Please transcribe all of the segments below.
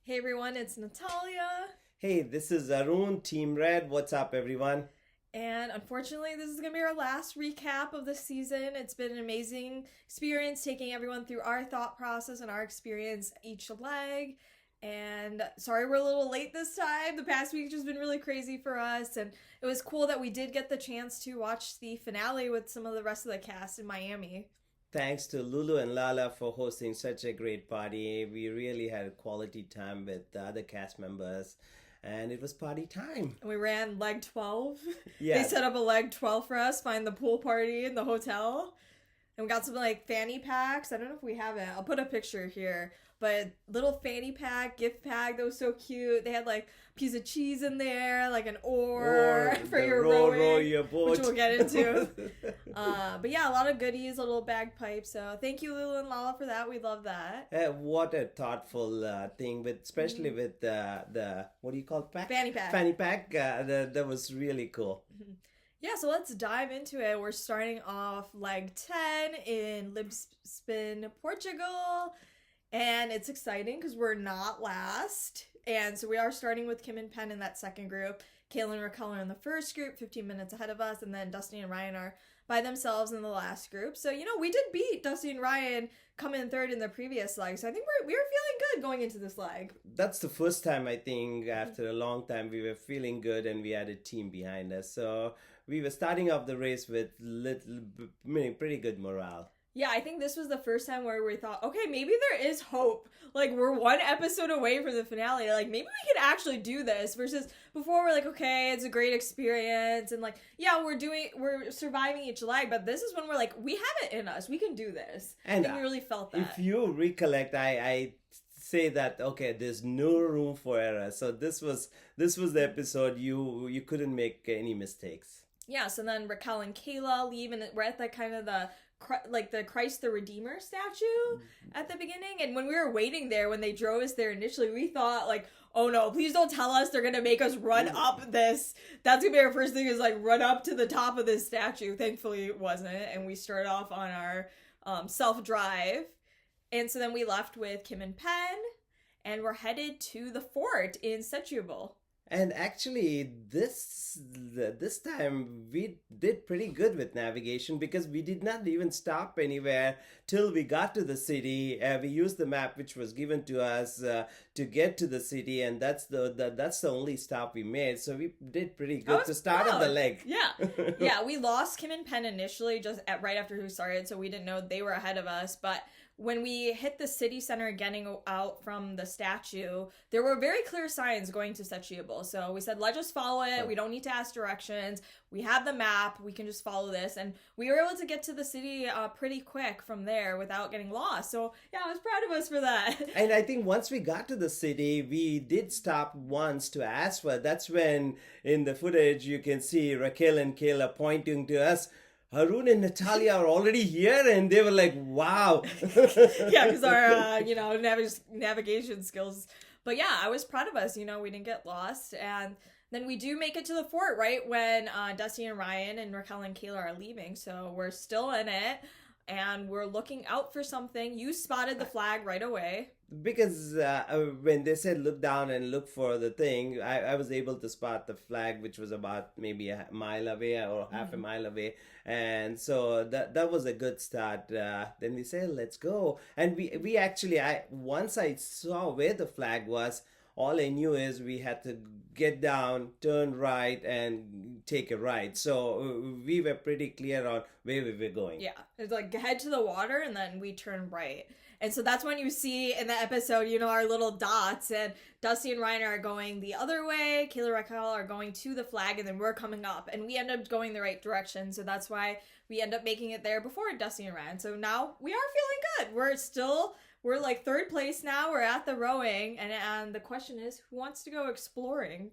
Hey everyone, it's Natalia. Hey, this is Arun, Team Red. What's up, everyone? And unfortunately, this is going to be our last recap of the season. It's been an amazing experience taking everyone through our thought process and our experience each leg. And sorry we're a little late this time. The past week's just been really crazy for us. And it was cool that we did get the chance to watch the finale with some of the rest of the cast in Miami. Thanks to Lulu and Lala for hosting such a great party. We really had a quality time with the other cast members, and it was party time. And we ran leg 12. Yeah. They set up a leg 12 for us, find the pool party in the hotel. And we got some like fanny packs. I don't know if we have it. I'll put a picture here. But little fanny pack, gift pack, that was so cute. They had like a piece of cheese in there, like an oar for your rowing, row your boat. which we'll get into. But yeah, a lot of goodies, a little bagpipe. So thank you, Lulu and Lala, for that. We love that. What a thoughtful thing, with especially with the what do you call it? Pack? Fanny pack. Fanny pack. That was really cool. Yeah, so let's dive into it. We're starting off leg 10 in Lisbon, Portugal. And it's exciting because we're not last. And so we are starting with Kim and Penn in that second group. Kayla and Raquel are in the first group, 15 minutes ahead of us. And then Dusty and Ryan are by themselves in the last group. So, we did beat Dusty and Ryan coming in third in the previous leg. So I think we were feeling good going into this leg. That's the first time, I think, after a long time, we were feeling good and we had a team behind us. So we were starting off the race with pretty good morale. Yeah, I think this was the first time where we thought, okay, maybe there is hope. Like, we're one episode away from the finale. Like, maybe we could actually do this. Versus before, we're like, okay, it's a great experience. And like, yeah, we're surviving each leg. But this is when we're like, we have it in us. We can do this. And we really felt that. If you recollect, I say that, okay, there's no room for error. So this was the episode you couldn't make any mistakes. Yeah, so then Raquel and Kayla leave, and we're at the kind of the Christ the Redeemer statue at the beginning. And when we were waiting there, when they drove us there initially, we thought like, oh no, please don't tell us they're gonna make us run up this. That's gonna be our first thing, is like run up to the top of this statue. Thankfully it wasn't, and we started off on our self-drive. And so then we left with Kim and Penn, and we're headed to the fort in Setúbal. And actually, this time we did pretty good with navigation, because we did not even stop anywhere till we got to the city. We used the map which was given to us to get to the city, and that's the only stop we made. So we did pretty good to start off the leg. Yeah, we lost Kim and Penn initially just right after we started, so we didn't know they were ahead of us. But when we hit the city center getting out from the statue, there were very clear signs going to Setúbal. So we said, let's just follow it. We don't need to ask directions. We have the map. We can just follow this. And we were able to get to the city pretty quick from there without getting lost. So yeah, I was proud of us for that. And I think once we got to the city, we did stop once to ask for it. That's when in the footage you can see Raquel and Kayla pointing to us. Arun and Natalia are already here, and they were like, wow. Yeah, because our, navigation skills. But yeah, I was proud of us. We didn't get lost. And then we do make it to the fort right when Dusty and Ryan and Raquel and Kayla are leaving. So we're still in it, and we're looking out for something. You spotted the flag right away. Because when they said look down and look for the thing, I was able to spot the flag, which was about maybe a mile away or half a mile away. And so that was a good start. Then we said, let's go. And we actually, once I saw where the flag was, all I knew is we had to get down, turn right, and take a right. So we were pretty clear on where we were going. Yeah, it's like head to the water, and then we turn right. And so that's when you see in the episode, our little dots, and Dusty and Ryan are going the other way. Kayla and Raquel are going to the flag, and then we're coming up, and we end up going the right direction. So that's why we end up making it there before Dusty and Ryan. So now we are feeling good. We're like third place now. We're at the rowing, and the question is, who wants to go exploring?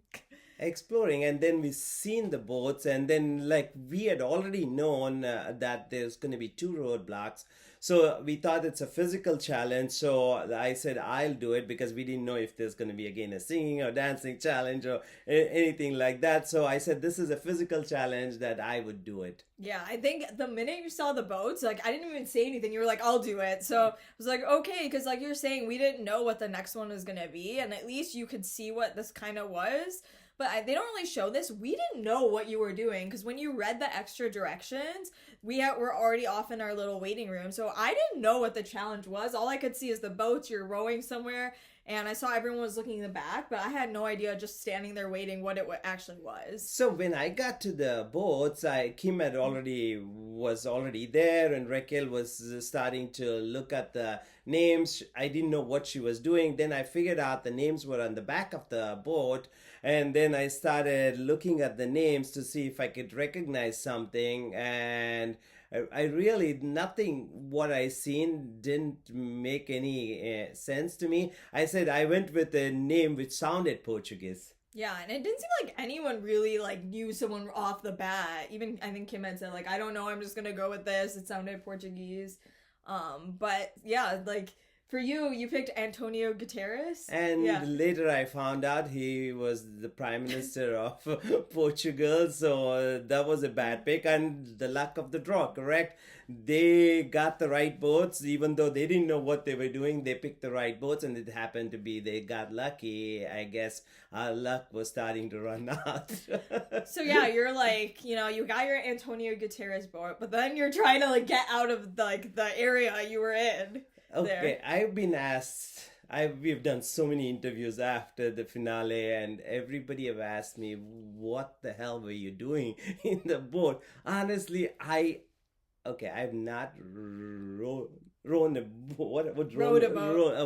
And then we seen the boats, and then like we had already known that there's going to be 2 roadblocks. So we thought it's a physical challenge. So I said, I'll do it because we didn't know if there's going to be again a singing or dancing challenge or anything like that. So I said, this is a physical challenge that I would do it. Yeah, I think the minute you saw the boats, like, I didn't even say anything. You were like, I'll do it. So I was like, okay, because like you're saying, we didn't know what the next one was going to be. And at least you could see what this kind of was. But they don't really show this. We didn't know what you were doing because when you read the extra directions, were already off in our little waiting room. So I didn't know what the challenge was. All I could see is the boats, you're rowing somewhere. And I saw everyone was looking in the back, but I had no idea just standing there waiting what it actually was. So when I got to the boats, Kim was already there, and Raquel was starting to look at the names. I didn't know what she was doing. Then I figured out the names were on the back of the boat, and then I started looking at the names to see if I could recognize something. And I really, nothing what I seen didn't make any sense to me. I went with a name which sounded Portuguese. Yeah, and it didn't seem like anyone really like knew someone off the bat. Even I think Kim had said like, I don't know, I'm just gonna go with this. It sounded Portuguese. But yeah, like for you picked Antonio Guterres. And later I found out he was the Prime Minister of Portugal. So that was a bad pick, and the luck of the draw, correct? They got the right boats, even though they didn't know what they were doing. They picked the right boats, and it happened to be they got lucky. I guess our luck was starting to run out. So yeah, you're like, you got your Antonio Guterres boat, but then you're trying to like get out of the area you were in. Okay, I've been asked. We've done so many interviews after the finale, and everybody have asked me, "What the hell were you doing in the boat?" Honestly, I've not rowed a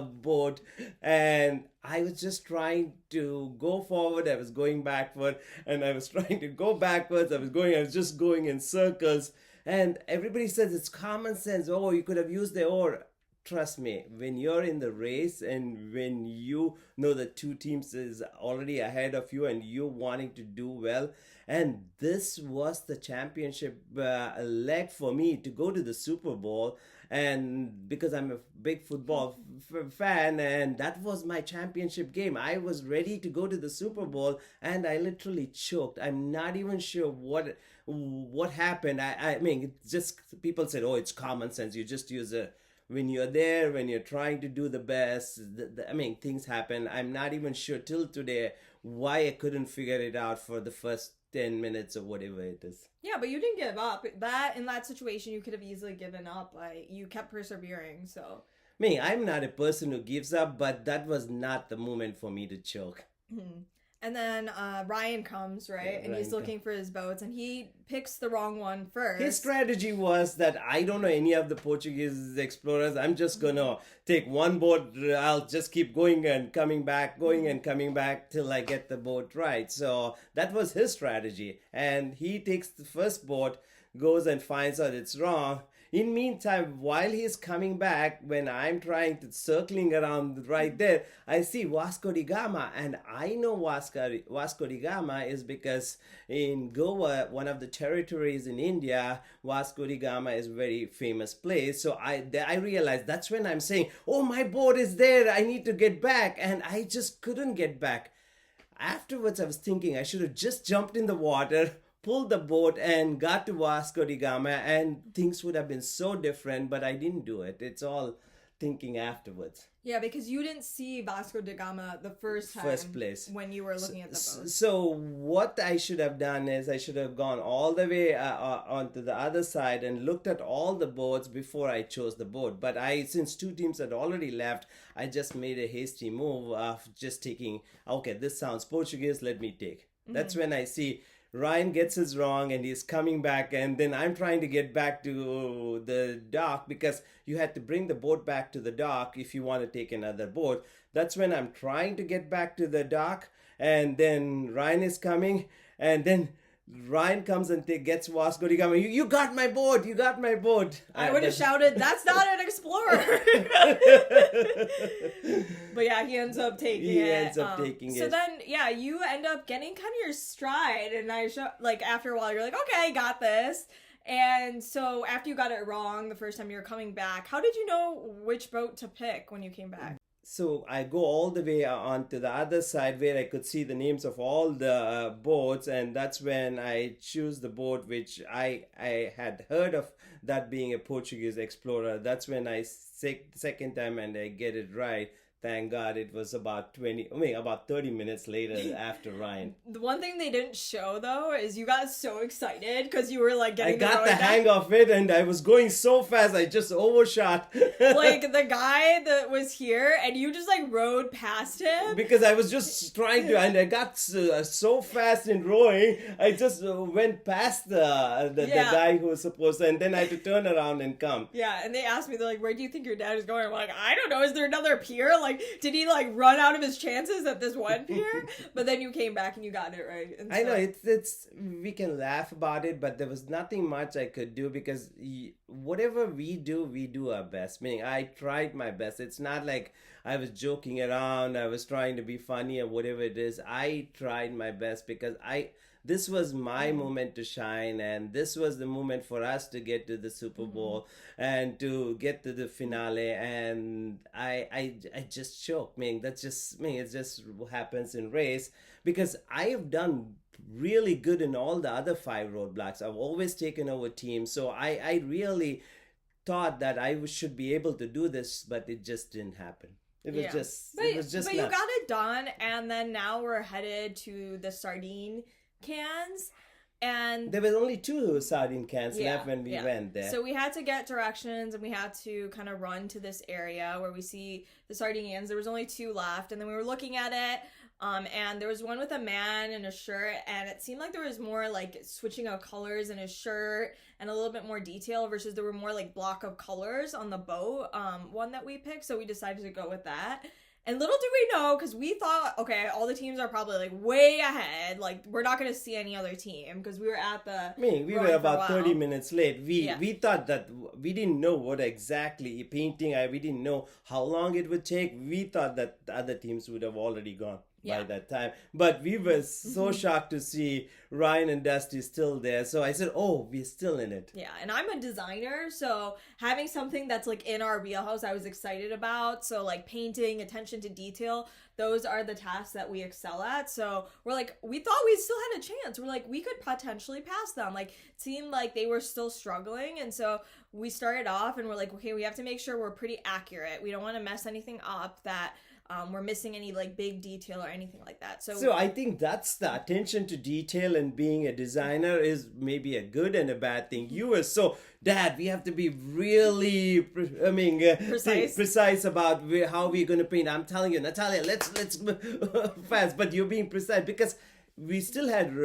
boat, and I was just trying to go forward. I was going backward, and I was trying to go backwards. I was just going in circles, and everybody says it's common sense. Oh, you could have used the oar. Trust me, when you're in the race and when you know the two teams is already ahead of you and you wanting to do well, and this was the championship leg for me to go to the Super Bowl, and because I'm a big football fan, and that was my championship game. I was ready to go to the Super Bowl, and I literally choked. I'm not even sure what happened. I mean, it's just people said, oh, it's common sense. You just use a... When you're there, when you're trying to do the best, things happen. I'm not even sure till today why I couldn't figure it out for the first 10 minutes or whatever it is. Yeah, but you didn't give up. In that situation, you could have easily given up. You kept persevering, so... I'm not a person who gives up, but that was not the moment for me to choke. Mm-hmm. And then Ryan comes, right? Yeah, and he's looking for his boats, and he picks the wrong one first. His strategy was that I don't know any of the Portuguese explorers. I'm just going to take one boat. I'll just keep going and coming back till I get the boat right. So that was his strategy. And he takes the first boat, goes and finds out it's wrong. In meantime, while he's coming back, when I'm trying to circling around right there, I see Vasco da Gama, and I know Vasco da Gama is because in Goa, one of the territories in India, Vasco da Gama is a very famous place. So I realized that's when I'm saying, oh, my boat is there, I need to get back, and I just couldn't get back. Afterwards, I was thinking I should have just jumped in the water, pulled the boat and got to Vasco da Gama, and things would have been so different, but I didn't do it. It's all thinking afterwards. Yeah, because you didn't see Vasco da Gama the first place when you were looking at the boat. So what I should have done is I should have gone all the way onto the other side and looked at all the boats before I chose the boat. But since two teams had already left, I just made a hasty move of just taking, okay, this sounds Portuguese, let me take. Mm-hmm. That's when I see Ryan gets his wrong and he's coming back, and then I'm trying to get back to the dock because you had to bring the boat back to the dock if you want to take another boat. That's when I'm trying to get back to the dock, and then Ryan is coming, and then Ryan comes and gets Vasco da Gama. You got my boat. You got my boat. I would have shouted, that's not an explorer. But yeah, he ends up taking it. So then, yeah, you end up getting kind of your stride. And after a while, you're like, okay, got this. And so after you got it wrong the first time you were coming back, how did you know which boat to pick when you came back? So I go all the way onto the other side where I could see the names of all the boats, and that's when I choose the boat which I had heard of, that being a Portuguese explorer. That's when I second time and I get it right. Thank God it was about 30 minutes later after Ryan. The one thing they didn't show though is you got so excited because you were like getting I got the hang of it, and I was going so fast I just overshot. Like the guy that was here, and you just like rode past him because I was just trying to, and I got so fast in rowing, I just went past the guy who was supposed to, and then I had to turn around and come. Yeah, and they asked me, they're like, "Where do you think your dad is going?" I'm like, "I don't know. Is there another pier? Like, did he like run out of his chances at this one pier?" But then you came back and you got it right. And I know it's we can laugh about it, but there was nothing much I could do because whatever we do our best. Meaning, I tried my best. It's not like I was joking around. I was trying to be funny or whatever it is. I tried my best because this was my moment to shine, and this was the moment for us to get to the Super Bowl and to get to the finale, and I just choked. It's just what happens in race, because I have done really good in all the other 5 roadblocks. I've always taken over teams, so I really thought that I should be able to do this, but it just didn't happen. It was just But you got it done, and then now we're headed to the Sardine cans, and there was only 2 sardine cans left when we went there. So we had to get directions, and we had to kind of run to this area where we see the sardine cans. There was only 2 left, and then we were looking at it, and there was one with a man in a shirt, and it seemed like there was more like switching of colors in his shirt and a little bit more detail versus there were more like block of colors on the boat, one that we picked. So we decided to go with that. And little do we know, because we thought, okay, all the teams are probably like way ahead. Like, we're not going to see any other team because we were at the. We were about 30 minutes late. We thought that we didn't know what exactly painting. We didn't know how long it would take. We thought that the other teams would have already gone by that time. But we were so shocked to see Ryan and Dusty still there. So I said, oh, we're still in it. Yeah, and I'm a designer, so having something that's like in our wheelhouse I was excited about. So like painting, attention to detail, those are the tasks that we excel at. So we're like, we thought we still had a chance. We're like, we could potentially pass them. Like, it seemed like they were still struggling. And so we started off and we're like, okay, we have to make sure we're pretty accurate. We don't want to mess anything up that we're missing any like big detail or anything like that. So I think that's the attention to detail, and being a designer is maybe a good and a bad thing. You were so, Dad, we have to be really, precise about how we're going to paint. I'm telling you, Natalia, let's fast, but you're being precise because we still had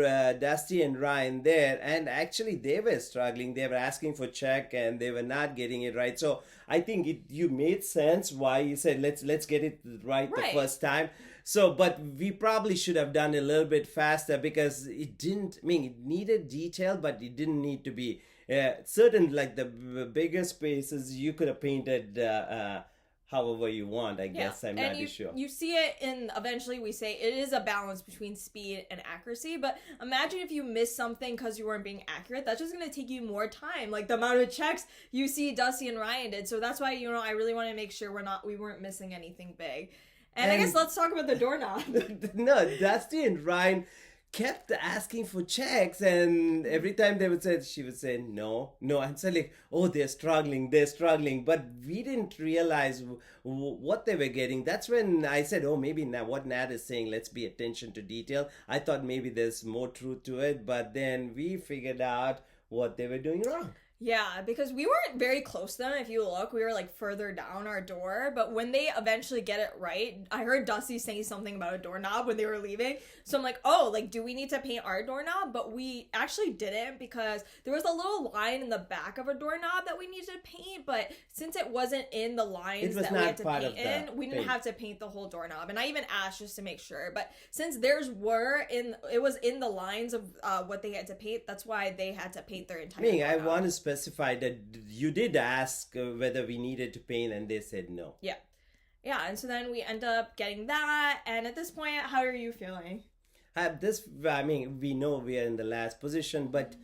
Dusty and Ryan there, and actually they were struggling. They were asking for check and they were not getting it right. So I think you made sense why you said let's get it right the first time. So, but we probably should have done a little bit faster because it needed detail, but it didn't need to be certain, like the bigger spaces you could have painted however you want, I guess. I'm not sure. You see it in, eventually we say it is a balance between speed and accuracy, but imagine if you miss something because you weren't being accurate. That's just going to take you more time, like the amount of checks you see Dusty and Ryan did. So that's why, I really want to make sure we weren't missing anything big. And I guess let's talk about the doorknob. No, Dusty and Ryan kept asking for checks, and every time she would say no. And so like, oh, they're struggling, but we didn't realize what they were getting. That's when I said, oh, maybe now what Nat is saying, let's be attention to detail. I thought maybe there's more truth to it, but then we figured out what they were doing wrong. Yeah, because we weren't very close to them. If you look, we were like further down our door. But when they eventually get it right, I heard Dusty saying something about a doorknob when they were leaving. So I'm like, oh, like, do we need to paint our doorknob? But we actually didn't, because there was a little line in the back of a doorknob that we needed to paint. But since it wasn't in the lines that we had to paint in, we didn't have to paint the whole doorknob. And I even asked just to make sure. But since theirs it was in the lines of what they had to paint, that's why they had to paint their entire doorknob. I want to specify that you did ask whether we needed to paint, and they said no. Yeah, and so then we end up getting that. And at this point, how are you feeling? We know we are in the last position, but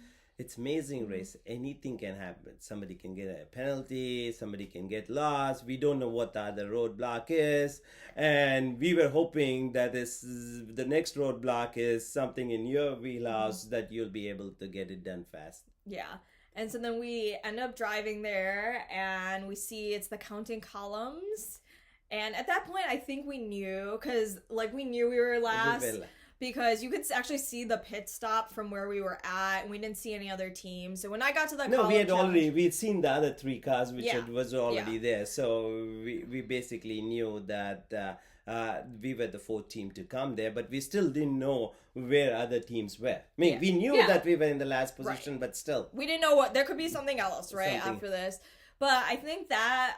it's amazing race. Anything can happen. Somebody can get a penalty, somebody can get lost. We don't know what the other roadblock is. And we were hoping that the next roadblock is something in your wheelhouse that you'll be able to get it done fast. Yeah. And so then we end up driving there and we see it's the counting columns. And at that point, I think we knew, because like we knew we were last, because you could actually see the pit stop from where we were at, and we didn't see any other team. So when I got to the we'd seen the other three cars, which was already there. So we basically knew that we were the fourth team to come there, but we still didn't know where other teams were. I mean, we knew that we were in the last position, but still. We didn't know there could be something else, right, after this. But I think that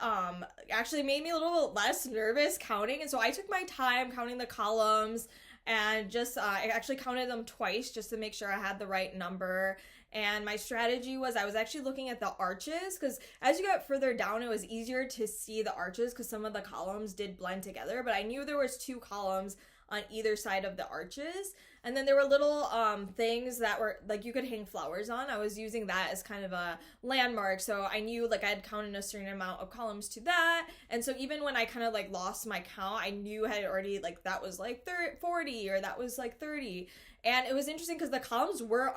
actually made me a little less nervous counting. And so I took my time counting the columns and just I actually counted them twice just to make sure I had the right number. And my strategy was I was actually looking at the arches, because as you got further down, it was easier to see the arches because some of the columns did blend together. But I knew there was 2 columns on either side of the arches. And then there were little things that were like you could hang flowers on. I was using that as kind of a landmark. So I knew like I had counted a certain amount of columns to that. And so even when I kind of like lost my count, I knew I had already like that was like 40 or that was like 30. And it was interesting because the columns were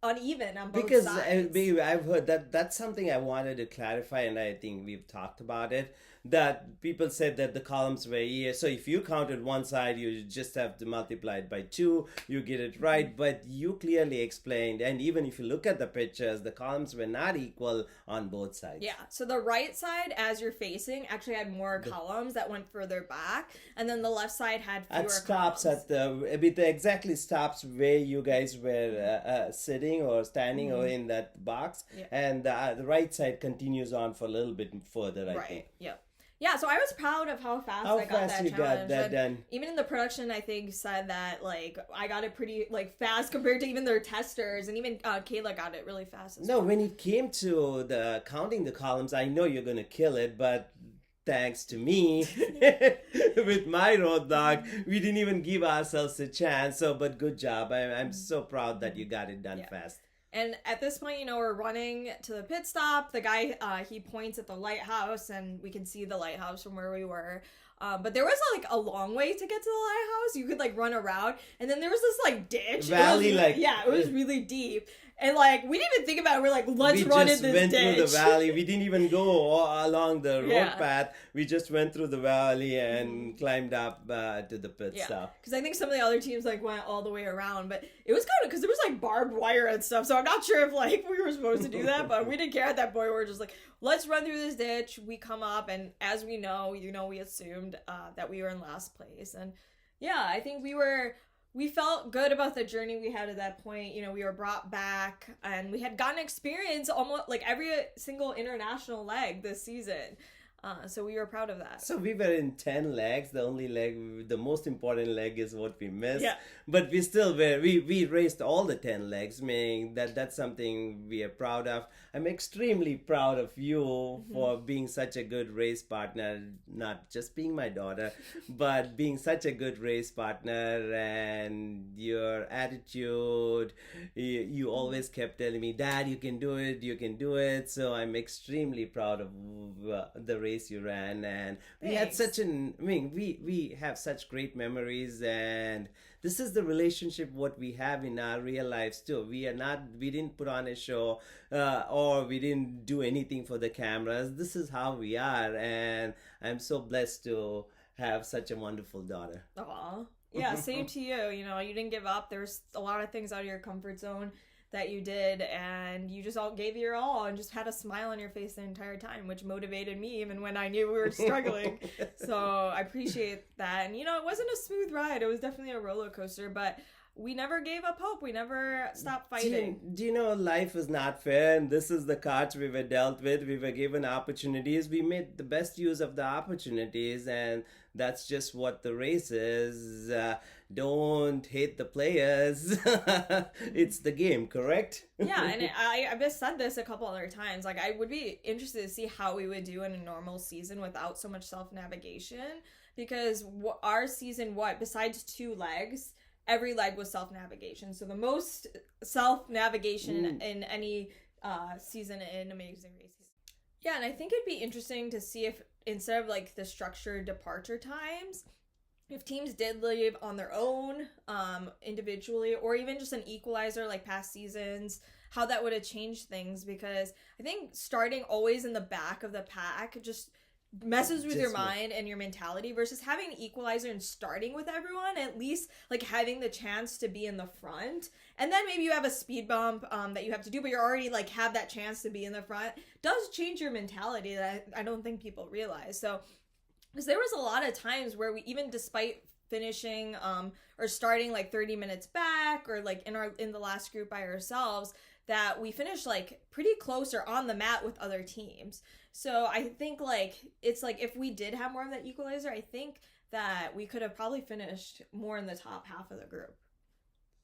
uneven on both sides. Because I've heard that's something I wanted to clarify, and I think we've talked about it, that people said that the columns were here. So if you counted one side, you just have to multiply it by 2, you get it right. But you clearly explained, and even if you look at the pictures, the columns were not equal on both sides. Yeah, so the right side, as you're facing, actually had more columns that went further back, and then the left side had fewer stops columns. The exactly stops where you guys were sitting or standing or in that box, and the right side continues on for a little bit further, I think. Yep. Yeah, so I was proud of how fast I got that challenge. Got that done. Even in the production, I think said that like I got it pretty like fast compared to even their testers, and even Kayla got it really fast as well. When it came to the counting the columns, I know you're gonna kill it, but thanks to me with my roadblock, we didn't even give ourselves a chance. But good job. I'm so proud that you got it done fast. And at this point, we're running to the pit stop. The guy, he points at the lighthouse, and we can see the lighthouse from where we were. But there was like a long way to get to the lighthouse. You could like run around, and then there was this like ditch. Valley, it was really deep. And like we didn't even think about it. We're like, let's run in this ditch. We just went through the valley. We didn't even go along the road path. We just went through the valley and climbed up to the pit stop. Because I think some of the other teams like went all the way around, but it was kind of because there was like barbed wire and stuff. So I'm not sure if like we were supposed to do that, but we didn't care at that point. We were just like, let's run through this ditch. We come up, and as we know, we assumed that we were in last place, and I think we felt good about the journey we had at that point. We were brought back, and we had gotten experience almost like every single international leg this season. So we were proud of that. So we were in 10 legs. The only leg, the most important leg is what we missed. Yeah. But we still were, we raced all the 10 legs, meaning that's something we are proud of. I'm extremely proud of you for being such a good race partner, not just being my daughter, but being such a good race partner, and your attitude. You always kept telling me, Dad, you can do it, you can do it. So I'm extremely proud of the race you ran, and we had we have such great memories, and this is the relationship what we have in our real lives too. We didn't put on a show or we didn't do anything for the cameras. This is how we are, and I'm so blessed to have such a wonderful daughter. Aww. Yeah, same to you. You didn't give up. There's a lot of things out of your comfort zone that you did, and you just all gave your all and just had a smile on your face the entire time, which motivated me even when I knew we were struggling. So I appreciate that. And it wasn't a smooth ride. It was definitely a roller coaster, but we never gave up hope. We never stopped fighting. Do you know life is not fair, and this is the cards we were dealt with. We were given opportunities. We made the best use of the opportunities, and that's just what the race is. Don't hate the players. It's the game, correct? Yeah, and I've just said this a couple other times. Like, I would be interested to see how we would do in a normal season without so much self-navigation. Because our season, besides 2 legs, every leg was self-navigation. So the most self-navigation in any season in Amazing Race. Yeah, and I think it'd be interesting to see if instead of like the structured departure times, if teams did leave on their own, individually, or even just an equalizer like past seasons, how that would have changed things. Because I think starting always in the back of the pack just messes with your mind and your mentality, versus having an equalizer and starting with everyone, at least like having the chance to be in the front, and then maybe you have a speed bump that you have to do, but you're already like have that chance to be in the front, does change your mentality that I don't think people realize. So because there was a lot of times where we, even despite finishing or starting like 30 minutes back, or like in the last group by ourselves, that we finished like pretty close or on the mat with other teams. So I think like it's like if we did have more of that equalizer, I think that we could have probably finished more in the top half of the group.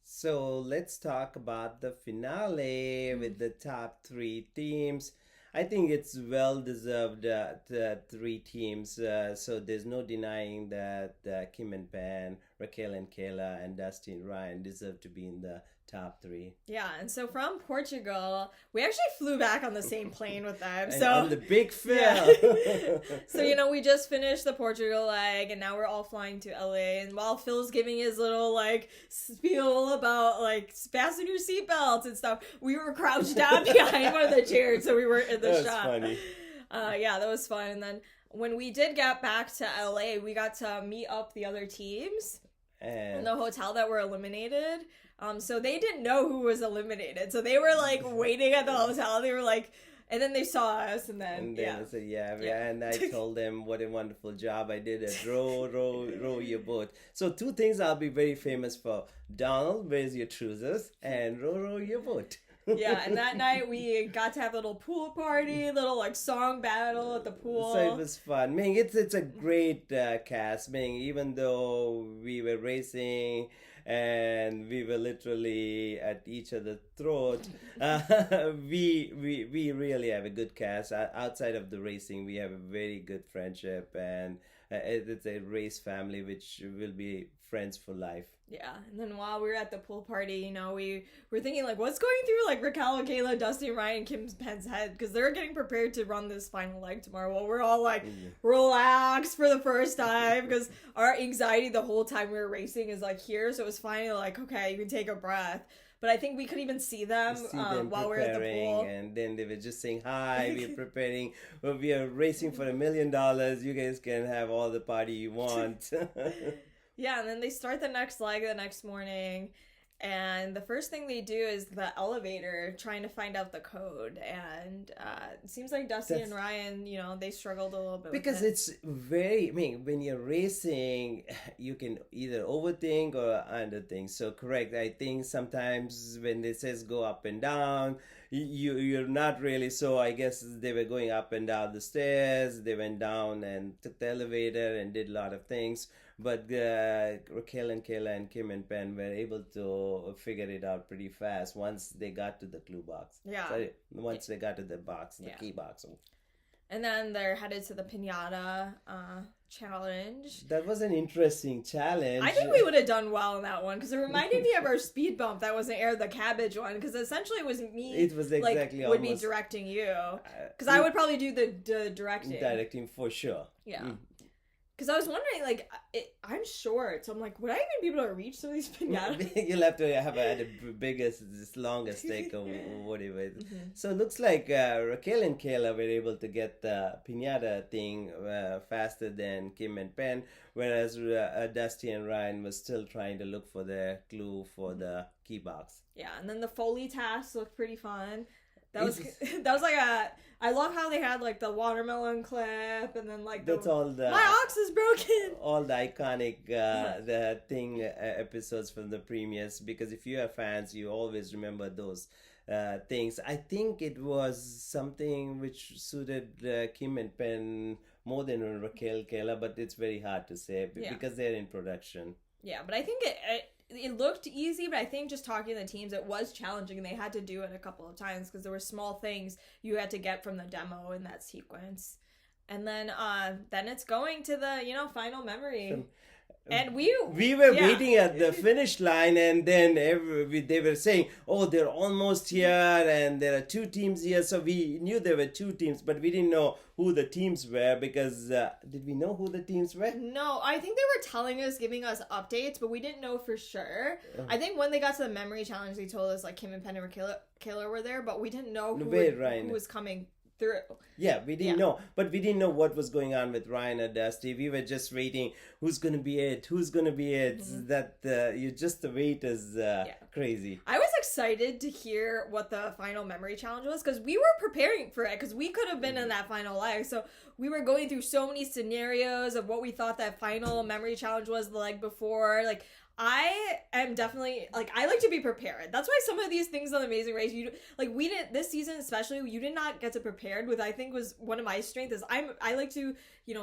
So let's talk about the finale with the top 3 teams. I think it's well deserved, the 3 teams. So there's no denying that Kim and Pan, Raquel and Kayla, and Dusty and Ryan deserve to be in the top 3. Yeah, and so from Portugal, we actually flew back on the same plane with them. And so on the big Phil. Yeah. So, we just finished the Portugal leg, and now we're all flying to LA. And while Phil's giving his little, like, spiel about, like, fasten your seatbelts and stuff, we were crouched down behind one of the chairs, so we weren't in the shot. That's funny. Yeah, that was fun. And then when we did get back to LA, we got to meet up the other teams in the hotel that were eliminated. So they didn't know who was eliminated. So they were like waiting at the hotel. They were like, and then they saw us, and then I said, yeah. And I told them what a wonderful job I did at row your boat. So 2 things I'll be very famous for: Donald, where's your trousers? And row your boat. Yeah, and that night we got to have a little pool party, little like song battle at the pool. So it was fun. It's a great cast. Even though we were racing and we were literally at each other's throat, we really have a good cast. Outside of the racing, we have a very good friendship, and it's a race family which will be friends for life. Yeah, and then while we were at the pool party, we were thinking, like, what's going through, like, Raquel, Kayla, Dusty, and Ryan, and Kim's Pen's head? Because they're getting prepared to run this final leg tomorrow. While we're all, like, relaxed for the first time, because our anxiety the whole time we were racing is, like, here. So it was finally, like, okay, you can take a breath. But I think we couldn't even see them while we were at the pool. And then they were just saying, hi, we're preparing. Well, we are racing for $1 million. You guys can have all the party you want. Yeah, and then they start the next leg the next morning, and the first thing they do is the elevator, trying to find out the code. And it seems like Dusty and Ryan, they struggled a little bit because with it. It's very, when you're racing, you can either overthink or underthink. So correct, I think sometimes when it says go up and down, you're not really. So I guess they were going up and down the stairs. They went down and took the elevator and did a lot of things. But Raquel and Kayla and Kim and Pen were able to figure it out pretty fast once they got to the clue box. Yeah. Once they got to the box, the key box. And then they're headed to the piñata challenge. That was an interesting challenge. I think we would have done well in that one, because it reminded me of our speed bump that wasn't air, the cabbage one, because essentially it was me. It was exactly would be directing you, because I would probably do the directing. Directing for sure. Yeah. Because I was wondering, I'm short, so I'm like, would I even be able to reach some of these piñatas? You'll have to have the biggest, longest stick or whatever. So it looks like Raquel and Kayla were able to get the piñata thing faster than Kim and Pen, whereas Dusty and Ryan was still trying to look for the clue for the key box. Yeah, and then the Foley task looked pretty fun. That was like I love how they had like the watermelon clip, and then like that's all the my ox is broken. All the iconic the thing episodes from the premiers, because if you are fans, you always remember those things. I think it was something which suited Kim and Pen more than Raquel, Kayla, but it's very hard to say because they're in production. Yeah, but I think it looked easy, but I think just talking to the teams, it was challenging, and they had to do it a couple of times because there were small things you had to get from the demo in that sequence. And then it's going to the final memory. And we were waiting at the finish line, and then they were saying, "Oh, they're almost here, and there are two teams here." So we knew there were two teams, but we didn't know who the teams were because did we know who the teams were? No, I think they were telling us, giving us updates, but we didn't know for sure. I think when they got to the memory challenge, they told us like Kim and Penn and Kayla were there, but we didn't know who was coming through. Yeah, we didn't know, but we didn't know what was going on with Ryan or Dusty. We were just waiting. Who's gonna be it? That the wait is crazy. I was excited to hear what the final memory challenge was because we were preparing for it because we could have been in that final leg. So we were going through so many scenarios of what we thought that final memory challenge was the leg before. Like, I am definitely, like, I like to be prepared. That's why some of these things on Amazing Race, we didn't, this season especially, you did not get to prepared with, I think was one of my strengths is I like to,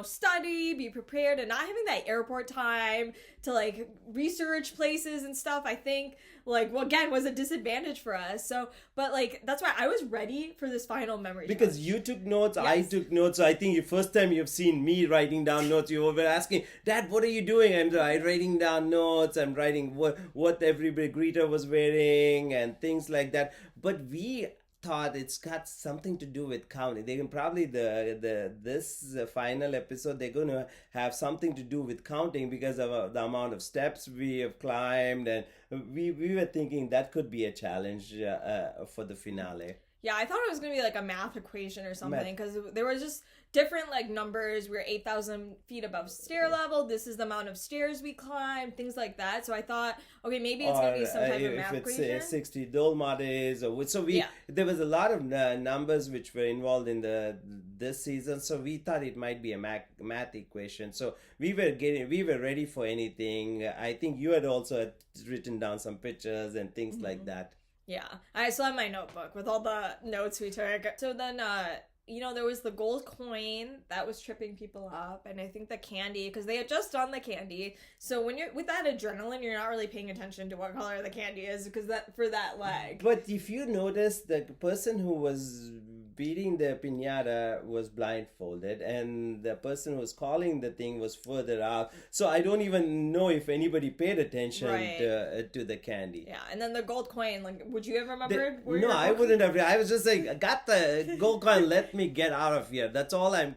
study, be prepared, and not having that airport time to, like, research places and stuff, I think, again, was a disadvantage for us. So, but, that's why I was ready for this final memory because challenge. you took notes, yes. I took notes. So I think the first time you've seen me writing down notes, you were asking, "Dad, what are you doing?" And I'm writing down notes. I'm writing what everybody greeter was wearing and things like that. But we thought it's got something to do with counting. They can probably this final episode they're going to have something to do with counting because of the amount of steps we have climbed, and we were thinking that could be a challenge for the finale. Yeah, I thought it was going to be like a math equation or something because there was just different numbers. We're 8,000 feet above stair level. This is the amount of stairs we climbed, things like that. So I thought, okay, maybe it's going to be some type of math equation. If it's 60 Dolmades there was a lot of numbers which were involved in this season. So we thought it might be a math equation. So we were ready for anything. I think you had also written down some pictures and things like that. Yeah, I still have my notebook with all the notes we took. So then, there was the gold coin that was tripping people up, and I think the candy, because they had just done the candy. So when you're with that adrenaline, you're not really paying attention to what color the candy is, because for that leg. But if you notice, the person who was beating the piñata was blindfolded, and the person who was calling the thing was further out. So I don't even know if anybody paid attention to the candy. Yeah, and then the gold coin, would you have remembered? No, I wouldn't have. I was just like, I got the gold coin, let me get out of here. That's all I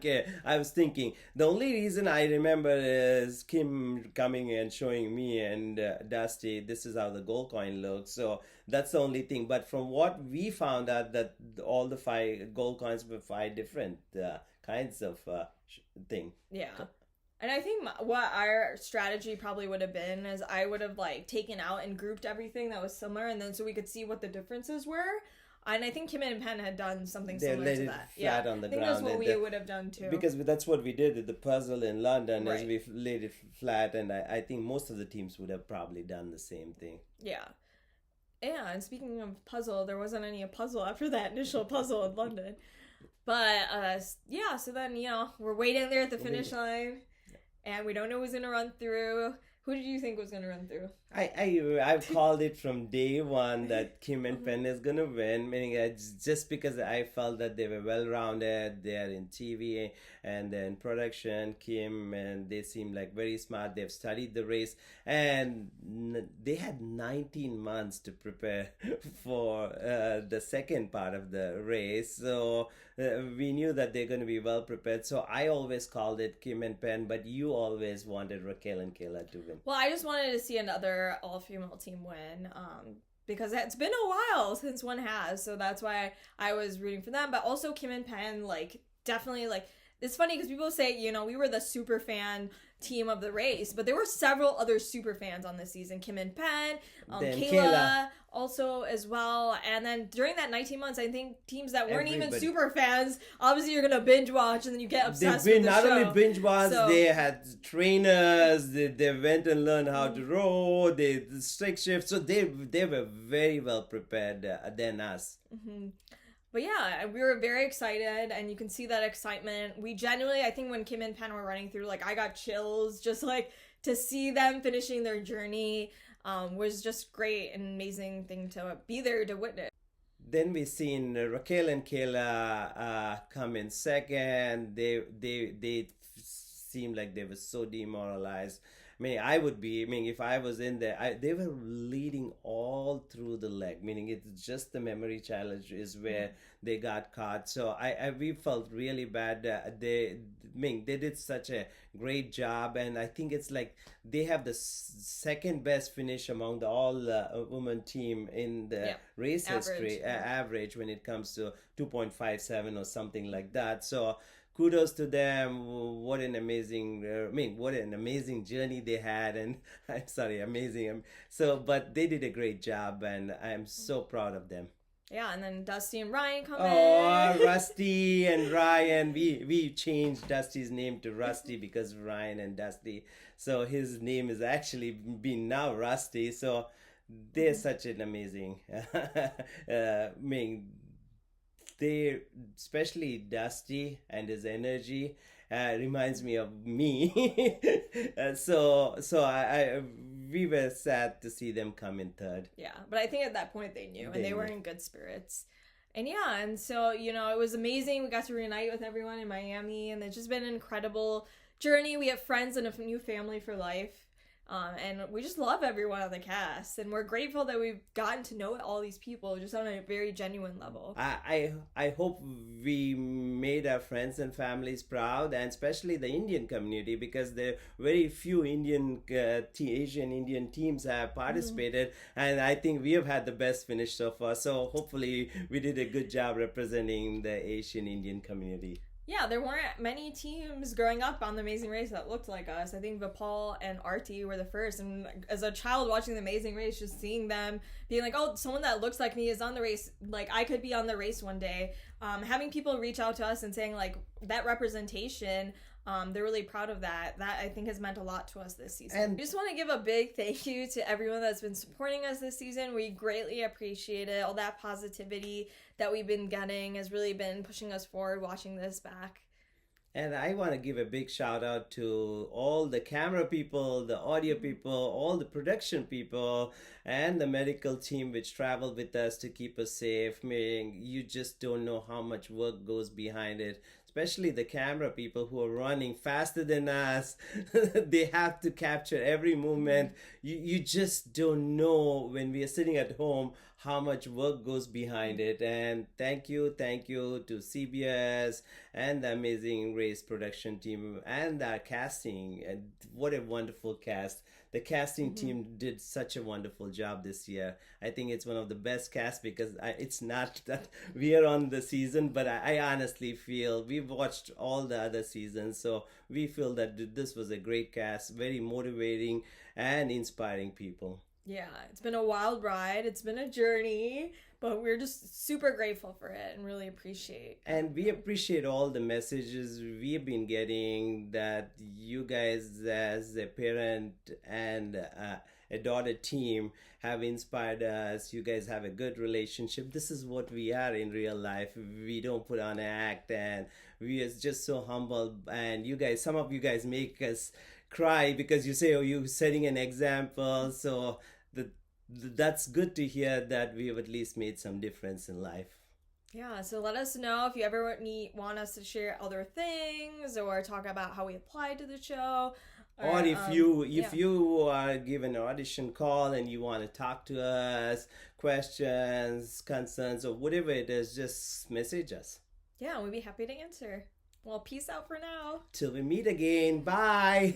was thinking. The only reason I remember is Kim coming and showing me and Dusty, this is how the gold coin looks. So that's the only thing. But from what we found out, that all the 5 gold coins were 5 different kinds of thing. Yeah. And I think what our strategy probably would have been is I would have taken out and grouped everything that was similar, and then so we could see what the differences were. And I think Kim and Penn had done something similar to that. Flat on the ground. I think that's what we would have done too. Because that's what we did with the puzzle in London, right. As we laid it flat, and I think most of the teams would have probably done the same thing. Yeah. Yeah, and speaking of puzzle, there wasn't any puzzle after that initial puzzle in London. But, so then, we're waiting there at the finish line, and we don't know who's going to run through. Who did you think was going to run through? I've called it from day one that Kim and Penn is going to win, meaning just because I felt that they were well-rounded. They are in TV and then production, Kim, and they seem like very smart. They've studied the race, and they had 19 months to prepare for the second part of the race. So we knew that they're going to be well prepared. So I always called it Kim and Penn, but you always wanted Raquel and Kayla to win. Well, I just wanted to see another all-female team win, because it's been a while since one has, so that's why I was rooting for them. But also Kim and Penn, definitely, it's funny because people say, we were the super fan team of the race, but there were several other super fans on this season. Kim and Penn, Kayla also as well. And then during that 19 months, I think teams that weren't even super fans, obviously you're gonna binge watch and then you get obsessed with the show. Not only binge watch, they had trainers, they went and learned how to row, they did stick shift, so they were very well prepared than us. Mm-hmm. But yeah, we were very excited, and you can see that excitement. We genuinely, I think when Kim and Penn were running through, I got chills just to see them finishing their journey was just great, an amazing thing to be there to witness. Then we seen Raquel and Kayla come in second. They seemed like they were so demoralized. mean, if I was in there, they were leading all through the leg, meaning it's just the memory challenge is where they got caught. So we felt really bad. They did such a great job, and I think it's like they have the second best finish among the all women team in the race history average when it comes to 2.57 or something like that. So kudos to them. What an amazing what an amazing journey they had. And I'm sorry, amazing. But they did a great job, and I'm so proud of them. Yeah, and then Dusty and Ryan come in. Oh, Rusty and Ryan. We changed Dusty's name to Rusty because of Ryan and Dusty. So his name is actually been now Rusty. So they're such an amazing they, especially Dusty and his energy, reminds me of me. We were sad to see them come in third. Yeah, but I think at that point they knew, and they were in good spirits. And yeah, and so, it was amazing. We got to reunite with everyone in Miami, and it's just been an incredible journey. We have friends and a new family for life. And we just love everyone on the cast, and we're grateful that we've gotten to know all these people just on a very genuine level. I hope we made our friends and families proud, and especially the Indian community, because there very few Asian Indian teams have participated, and I think we have had the best finish so far. So hopefully we did a good job representing the Asian Indian community. Yeah, there weren't many teams growing up on The Amazing Race that looked like us. I think Vipal and Arti were the first. And as a child watching The Amazing Race, just seeing them being like, oh, someone that looks like me is on the race. Like, I could be on the race one day. Having people reach out to us and saying, like, that representation, they're really proud of that. That, I think, has meant a lot to us this season. And we just want to give a big thank you to everyone that's been supporting us this season. We greatly appreciate it. All that positivity that we've been getting has really been pushing us forward watching this back. And I want to give a big shout out to all the camera people, the audio people, all the production people, and the medical team which traveled with us to keep us safe. You just don't know how much work goes behind it. Especially the camera people who are running faster than us. They have to capture every movement. You just don't know when we are sitting at home how much work goes behind it. And thank you to CBS and the Amazing Race production team and our casting. And what a wonderful cast. The casting team did such a wonderful job this year. I think it's one of the best casts because it's not that we are on the season, but I honestly feel we've watched all the other seasons, so we feel that this was a great cast, very motivating and inspiring people. Yeah, it's been a wild ride. It's been a journey, but we're just super grateful for it and really appreciate. And we appreciate all the messages we've been getting that you guys as a parent and a daughter team have inspired us. You guys have a good relationship. This is what we are in real life. We don't put on an act, and we are just so humble. And you guys, some of you guys make us cry because you say, oh, you're setting an example. So that's good to hear that we've at least made some difference in life. Yeah, so let us know if you ever want us to share other things or talk about how we applied to the show. Or if you are given an audition call and you want to talk to us, questions, concerns, or whatever it is, just message us. Yeah, we'd be happy to answer. Well, peace out for now. Till we meet again. Bye.